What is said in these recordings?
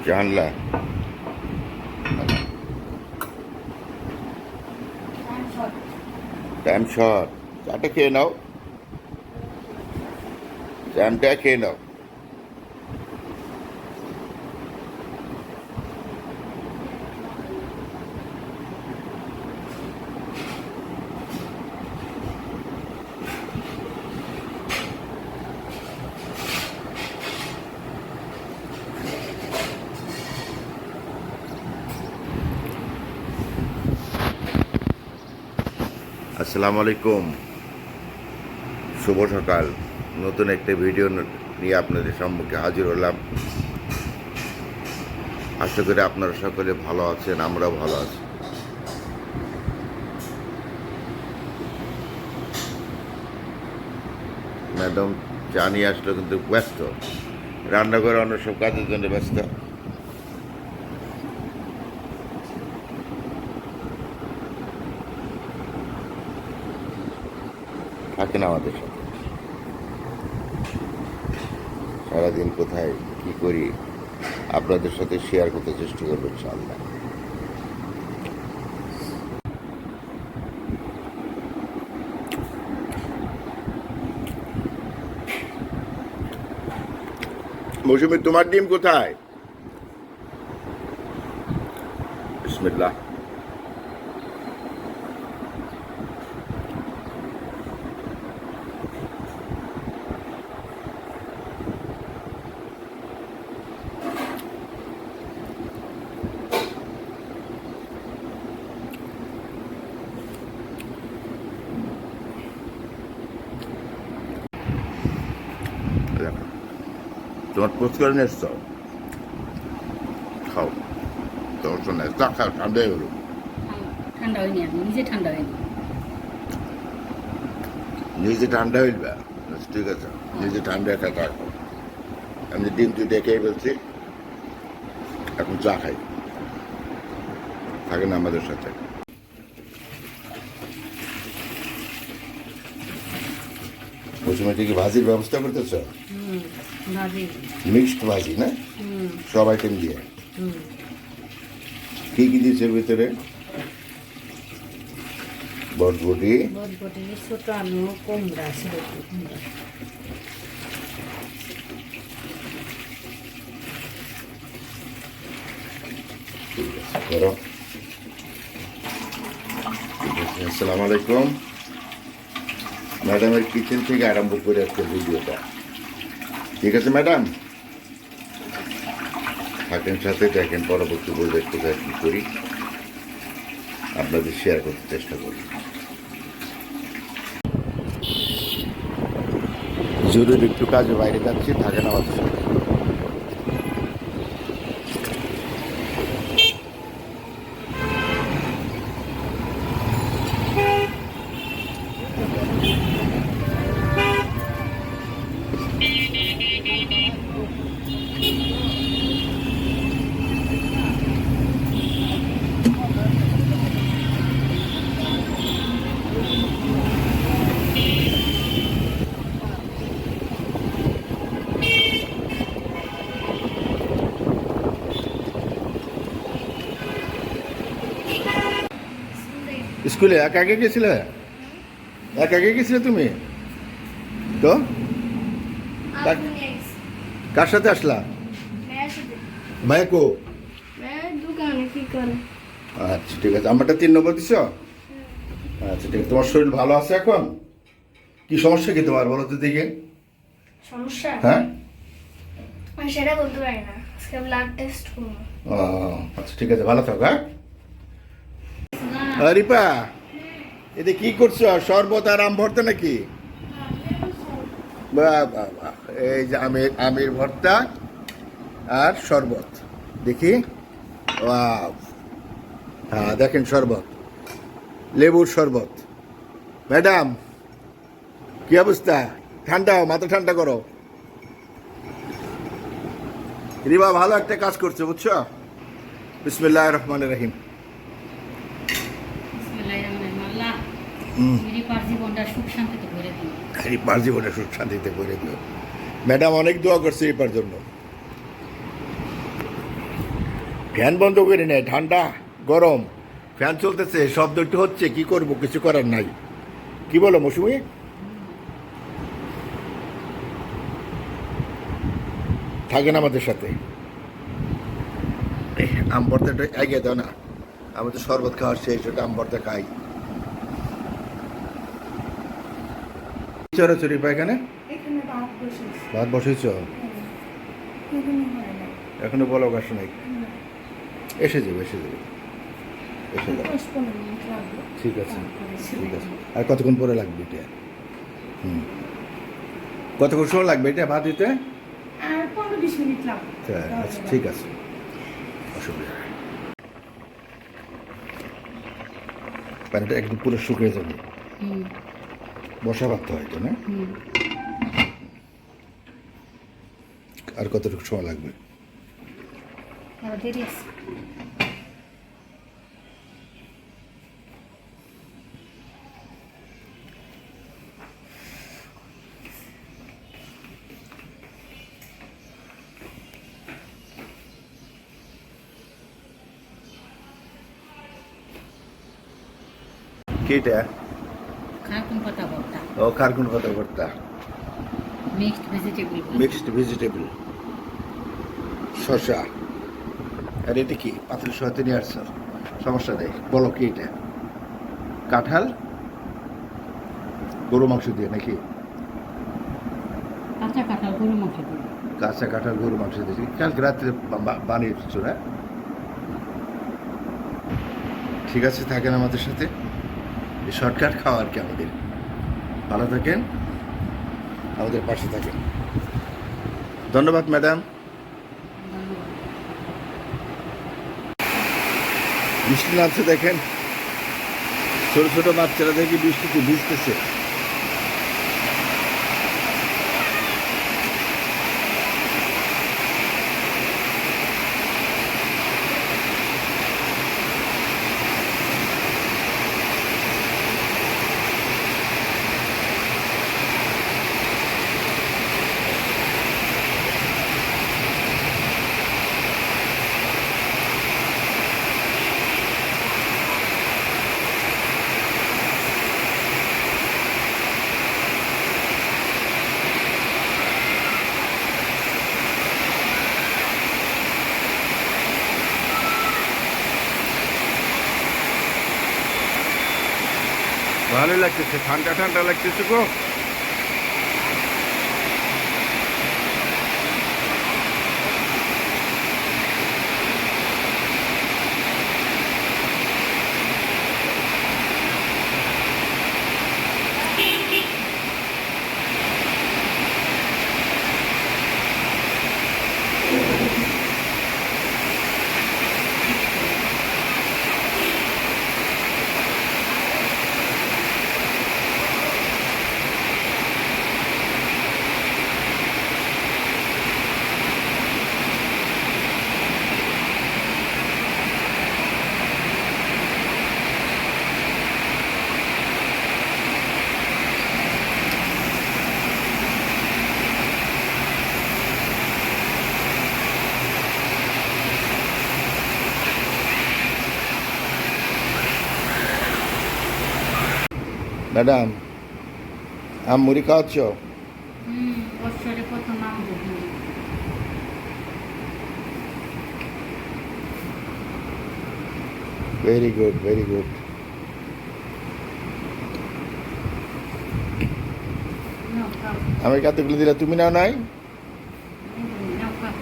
জানলা time short, চাটা খেয়ে নাও, জ্যামটা খেয়ে নাও। আসসালামু আলাইকুম, শুভ সকাল। নতুন একটা ভিডিও নিয়ে আপনাদের সম্মুখে হাজির হলাম। আশা করি আপনারা সকলে ভালো আছেন, আমরাও ভালো আছি। ম্যাডাম চা নিয়ে আসলো, কিন্তু ব্যস্ত, রান্নাঘরে অন্য সব কাজের জন্য ব্যস্ত। থাকে না আমাদের সাথে, সারাদিন কোথায় কি করি আপনাদের সাথে শেয়ার করতে চেষ্টা করবো ইনশাআল্লাহ। মৌসুমী, তোমার ডিম কোথায়? বিসমিল্লাহ। তোমার পোস্ট করে নিয়ে এসছো, খাও। তোমার শোনা চা খাও, ঠান্ডা হয়ে গেল। ঠান্ডা হয়নি, আমি নিজে ঠান্ডা হয়নি। নিজে ঠান্ডা হইবা? ঠিক আছে, নিজে ঠান্ডা একটা চা খাও। আমি ডিম দুইটা খেয়ে ফেলছি, এখন চা খাই। থাকে না আমাদের সাথে। মৌসুমী কি ভাজির ব্যবস্থা করতেছ? ভাজি, মিক্সড ভাজি না? সব আইটেম দিয়ে কি কি দিয়েছে এর ভিতরে? বটবটি, ছোট আলু, কুমড়া ছিল। করো। আসসালামু আলাইকুম। ম্যাডামের কিচেন থেকে আরম্ভ করে আজকে ভিডিওটা, ঠিক আছে ম্যাডাম? থাকেন সাথে, দেখেন পরবর্তী বলবে কোথায় কী করি আপনাদের শেয়ার করতে চেষ্টা করি। জরুরি একটু কাজে বাইরে যাচ্ছি, থাকেন আমাদের সাথে। স্কুলে একা একে গেছিলে? একা একে গেছিলে তুমি? তো কার সাথে আসলা? ভাইয়া কো? আচ্ছা ঠিক আছে, আমারটা 3 নম্বর দিছ? আচ্ছা ঠিক আছে। তোমার শরীর ভালো আছে এখন? কি সমস্যা কি তোমার বলো তো দেখে? সমস্যা? হ্যাঁ, সেটা বলতে পারি না, আজকে ব্লাড টেস্ট করবো। ও আচ্ছা ঠিক আছে, ভালো থাকো। হ্যাঁ রিপা, এতে কি করছো? শরবত আর আম ভর্তা নাকি? বাহ বাহ বাহ, এই যে আমের ভর্তা আর শরবত, দেখি। ওয়াও, হ্যাঁ দেখেন শরবত, লেবুর শরবত। ম্যাডাম কি অবস্থা? ঠান্ডা, মাথা ঠান্ডা করো। রিবা ভালো একটা কাজ করছে, বুঝছো? বিসমিল্লাহির রহমানির রহিম। জীবনটা সুখ শান্তিতে ভরে দিন। রিপার জীবনে সুখ শান্তিতে ভরে দিও। ম্যাডাম অনেক দোয়া করছে রিপার জন্য। ফ্যান বন্ধ করে নেয়, ঠান্ডা গরম ফ্যান চলতেছে, শব্দ একটু হচ্ছে, কি করব, কিছু করার নাই। কি বলো মৌসুমি? থাকেন আমাদের সাথে। আম ভর্তাটা এগিয়ে দাও না, আমি তো শরবত খাওয়ার শেষ, ওটা আম ভর্তা খাই। চড়াচড়ি পায়খানে এখানে ভাত বসেছি। ভাত বসেছ, এখানে হয় না। এখনো বলা অবকাশ নাই। এসে যাবে এসে যাবে এসে যাবে, 10-15 মিনিট লাগবে। ঠিক আছে তারপরে ঠিক আছে। আর কতক্ষণ পরে লাগবে এটা? কতক্ষণ সময় লাগবে এটা ভাত দিতে? আর 15-20 মিনিট লাগবে। আচ্ছা ঠিক আছে, অসুবিধা নেই। পানিটা একদম পুরো শুকিয়ে যাবে, হুম বসা ভাত হয় এটা না? হুম। আর কতটুকু সময় লাগবে? আরো দেরি আছে। কি এটা? খারকুন পাতা ভর্তা, ও কার্গুন কথা ভর্তা, মিক্সড ভেজিটেবল। মিক্সড ভেজিটেবল, শসা। আর এটা কি পাত্র শসাতে নিয়ে আসছো? সমস্যা নেই, বলো কি এটা? কাঁঠাল গরু মাংস দিয়ে নাকি? কাঁচা কাঁঠাল গরু মাংস দিয়ে। কাঁচা কাঁঠাল গরু মাংস দিয়ে কালকে রাত্রে বানিয়েছো না? ঠিক আছে, থাকেন আমাদের সাথে। শর্টকাট খাওয়া আর কি আমাদের। ভালো থাকেন, আমাদের পাশে থাকেন। ধন্যবাদ ম্যাডাম। বৃষ্টি নামছে দেখেন, ছোট ছোট বাচ্চারা দেখি বৃষ্টিতে ভিজতেছে। ভালোই লাগতেছে, ঠান্ডা ঠান্ডা লাগতেছে গো। ম্যাডাম, আম মুড়ি খাওয়াচ্ছ? বছরে প্রথম আম দেখি। Very good very good. নাও খাও, আমি কতগুলো দিলে তুমি নাও নাই? নাও খাও।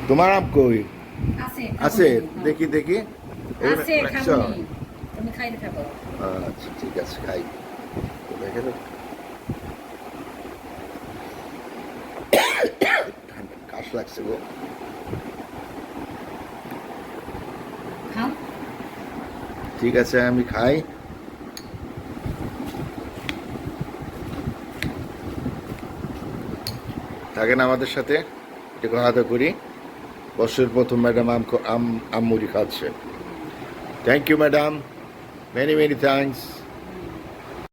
তোমার আম কই? আছে আছে, খাবো। দেখি দেখি। এই আছে রাখছো? খাবো নি। তুমি খাইতে থাকো। আচ্ছা ঠিক আছে, খাই। দেখে তো কাশ লাগছে গো। খাও। ঠিক আছে, আমি খাই। থাকেন আমাদের সাথে, একটু কথা তো করি। বছরের প্রথম ম্যাডাম আম মুড়ি খাচ্ছে। Thank you madam, many many thanks.